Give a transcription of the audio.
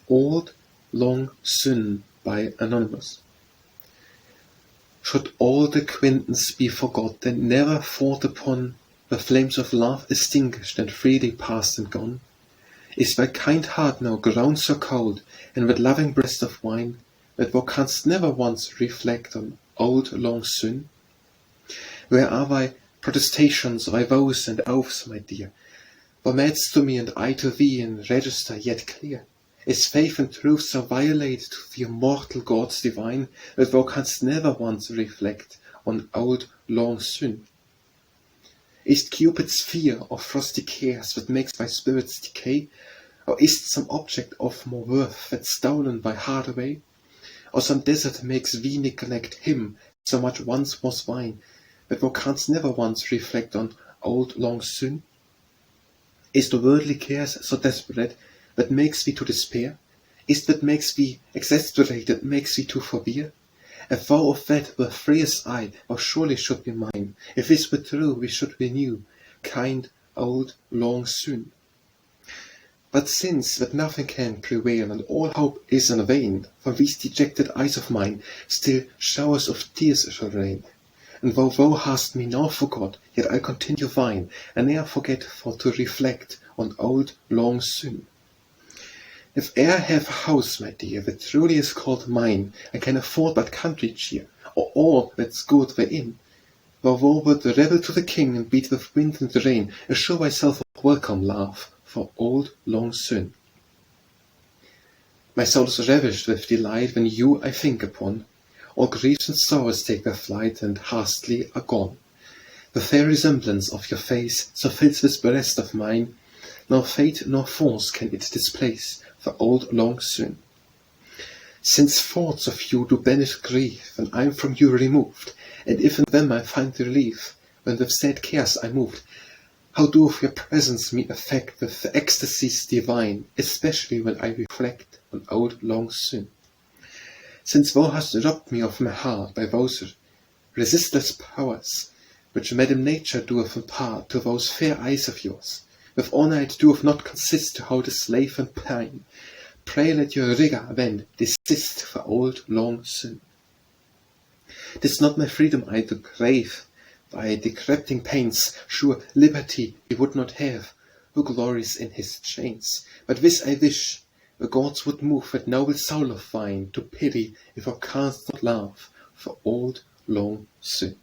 Old Long Syne by Anonymous. Should old acquaintance be forgot, and never thought upon, the flames of love extinguished and freely past and gone? Is thy kind heart now grown so cold, and that loving breast of wine, that thou canst never once reflect on old long Syne? Where are thy protestations, thy vows and oaths, my dear? Thou madst to me and I to thee in register yet clear. Is faith and truth so violate to the immortal gods divine, that thou canst never once reflect on old long Syne? Is Cupid's fear or frosty cares that makes thy spirits decay? Or is some object of more worth that's stolen thy heart away? Or some desert makes thee neglect him so much once was thine, that thou canst never once reflect on old long Syne? Is the worldly cares so desperate that makes thee to despair? Is that makes thee exasperate, that makes thee to forbear? If thou of that were free as I, thou surely should be mine. If this were true, we should renew kind old long Syne. But since that nothing can prevail, and all hope is in vain, from these dejected eyes of mine still showers of tears shall rain. And though thou hast me now forgot, yet I continue thine, and ne'er forget for to reflect on old long Syne. If e'er I have a house, my dear, that truly is called mine, and can afford but country cheer, or all that's good therein, thou wert rebel to the king, and beat with wind and rain, assure thyself of welcome, love, for old long Syne. My soul is ravished with delight when you I think upon. All griefs and sorrows take their flight, and hastily are gone. The fair resemblance of your face so fills this breast of mine, nor fate nor force can it displace for old long Syne. Since thoughts of you do banish grief, when I'm from you removed, and if in them I find relief, when with sad cares I'm moved, how doth your presence me affect with the ecstasies divine, especially when I reflect on old long Syne. Since thou hast robbed me of my heart by those resistless powers, which Madam Nature doeth impart to those fair eyes of yours, with honour it doeth not consist to hold a slave and pine. Pray let your rigour then desist for old long Syne. 'Tis not my freedom I do crave, by decrepting pains, sure liberty he would not have, who glories in his chains. But this I wish, the gods would move that noble soul of thine to pity, if thou canst not love for old long Syne.